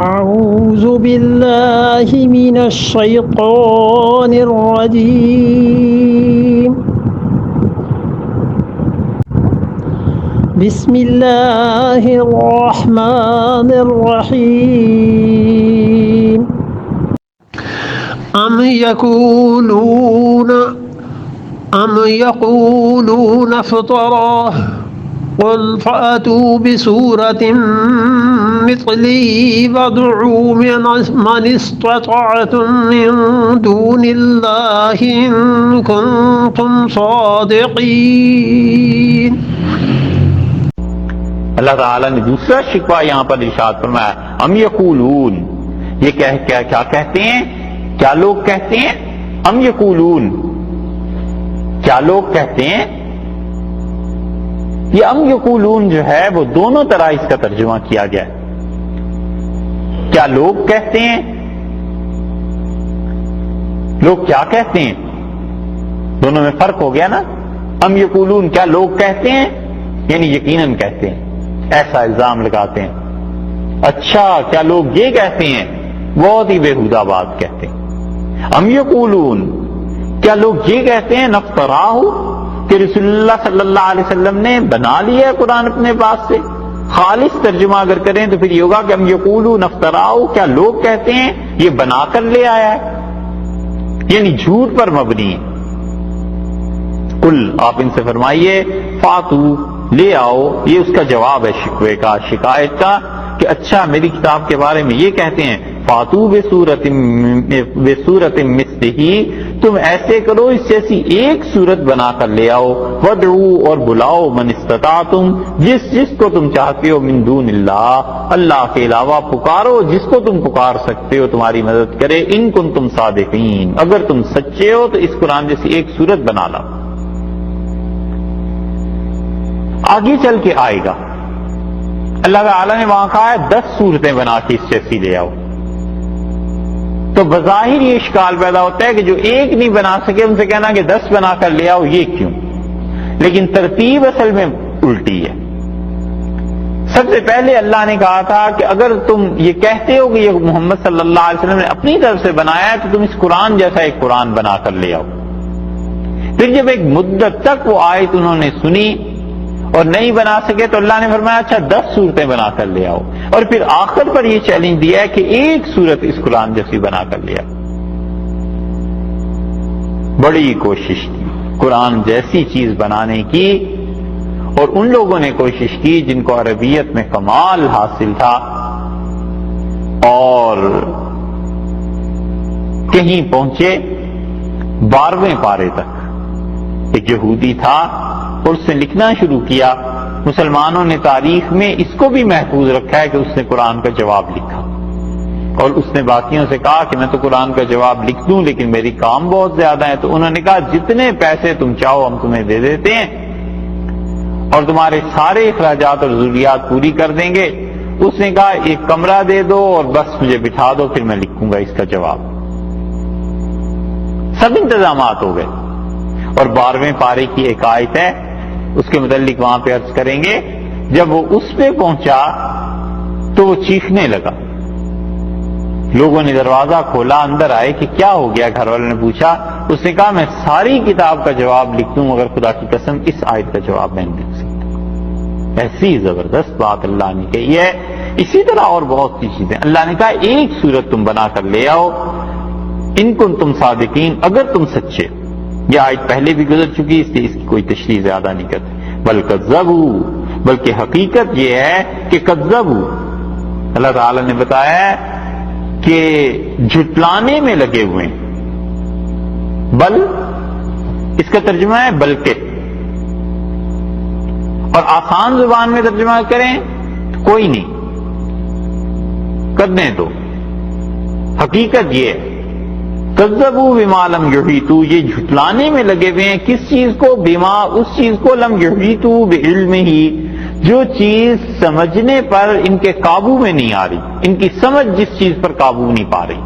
أعوذ بالله من الشيطان الرجيم بسم الله الرحمن الرحيم أم يقولون افتراه قل فأتوا بسورة مثله وادعوا من استطعتم من دون الله إن كنتم صادقين۔ اللہ تعالیٰ نے دوسرا شکوہ یہاں پر ارشاد فرمایا، ام یقولون، یہ کیا کہتے ہیں؟ کیا لوگ کہتے ہیں؟ ام یقولون، کیا لوگ کہتے ہیں؟ یہ ام یقولون جو ہے وہ دونوں طرح اس کا ترجمہ کیا گیا ہے۔ کیا لوگ کہتے ہیں؟ لوگ کیا کہتے ہیں؟ دونوں میں فرق ہو گیا نا۔ ام یقولون کیا لوگ کہتے ہیں، یعنی یقیناً کہتے ہیں، ایسا الزام لگاتے ہیں۔ اچھا کیا لوگ یہ کہتے ہیں؟ بہت ہی بےہودہ بات کہتے ہیں۔ ام یقولون کیا لوگ یہ کہتے ہیں نفتراہ، کہ رسول اللہ صلی اللہ علیہ وسلم نے بنا لیا ہے قرآن اپنے پاس سے؟ خالص ترجمہ اگر کریں تو پھر یہ ہوگا کہ ام یقولون نفتراہ، کیا لوگ کہتے ہیں یہ بنا کر لے آیا ہے، یعنی جھوٹ پر مبنی ہے۔ قل، آپ ان سے فرمائیے، فاتو، لے آؤ، یہ اس کا جواب ہے شکوے کا، شکایت کا، کہ اچھا میری کتاب کے بارے میں یہ کہتے ہیں، فاتو بصورت مثلہ، تم ایسے کرو اس جیسی ایک صورت بنا کر لے آؤ، وادعو، اور بلاؤ، من استطعتم، جس کو تم چاہتے ہو، من دون اللہ، اللہ کے علاوہ پکارو جس کو تم پکار سکتے ہو تمہاری مدد کرے، ان کنتم صادقین، اگر تم سچے ہو تو اس قرآن جیسی ایک صورت بنا لاؤ۔ آگے چل کے آئے گا اللہ تعالیٰ نے وہاں کہا ہے 10 صورتیں بنا کے اس جیسی لے آؤ، تو بظاہر یہ اشکال پیدا ہوتا ہے کہ جو ایک نہیں بنا سکے ان سے کہنا کہ 10 بنا کر لے آؤ، یہ کیوں؟ لیکن ترتیب اصل میں الٹی ہے۔ سب سے پہلے اللہ نے کہا تھا کہ اگر تم یہ کہتے ہو کہ یہ محمد صلی اللہ علیہ وسلم نے اپنی طرف سے بنایا ہے تو تم اس قرآن جیسا ایک قرآن بنا کر لے آؤ۔ پھر جب ایک مدت تک وہ آیت انہوں نے سنی اور نہیں بنا سکے تو اللہ نے فرمایا اچھا 10 صورتیں بنا کر لے آؤ، اور پھر آخر پر یہ چیلنج دیا ہے کہ ایک صورت اس قرآن جیسی بنا کر لے آؤ۔ بڑی کوشش کی قرآن جیسی چیز بنانے کی، اور ان لوگوں نے کوشش کی جن کو عربیت میں کمال حاصل تھا، اور کہیں پہنچے 12ویں پارے تک۔ ایک یہودی تھا اور اس نے لکھنا شروع کیا، مسلمانوں نے تاریخ میں اس کو بھی محفوظ رکھا ہے کہ اس نے قرآن کا جواب لکھا، اور اس نے باقیوں سے کہا کہ میں تو قرآن کا جواب لکھ دوں لیکن میری کام بہت زیادہ ہے، تو انہوں نے کہا جتنے پیسے تم چاہو ہم تمہیں دے دیتے ہیں اور تمہارے سارے اخراجات اور ضروریات پوری کر دیں گے۔ اس نے کہا ایک کمرہ دے دو اور بس مجھے بٹھا دو، پھر میں لکھوں گا اس کا جواب۔ سب انتظامات ہو گئے، اور 12ویں پارے کی ایک آیت ہے اس کے متعلق وہاں پہ عرض کریں گے، جب وہ اس پہ پہنچا تو وہ چیخنے لگا۔ لوگوں نے دروازہ کھولا، اندر آئے کہ کیا ہو گیا، گھر والوں نے پوچھا، اس نے کہا میں ساری کتاب کا جواب لکھ دوں مگر خدا کی قسم اس آیت کا جواب میں نہیں لکھ سکتا۔ ایسی زبردست بات اللہ نے کہی ہے۔ اسی طرح اور بہت سی چیزیں اللہ نے کہا ایک صورت تم بنا کر لے آؤ، ان کنتم صادقین، اگر تم سچے۔ یہ آیت پہلے بھی گزر چکی، اس لیے اس کی کوئی تشریح زیادہ نہیں کرتے۔ بل کذبوا، بلکہ حقیقت یہ ہے کہ کذبوا، اللہ تعالی نے بتایا کہ جھٹلانے میں لگے ہوئے ہیں۔ بل اس کا ترجمہ ہے بلکہ، اور آسان زبان میں ترجمہ کریں کوئی نہیں، کرنے دو۔ حقیقت یہ ہے کذبوا بما لم یحیطوا، یہ جھٹلانے میں لگے ہوئے ہیں کس چیز کو؟ بما، اس چیز کو، لم یحیطوا بعلمہ، جو چیز سمجھنے پر ان کے قابو میں نہیں آ رہی، ان کی سمجھ جس چیز پر قابو نہیں پا رہی۔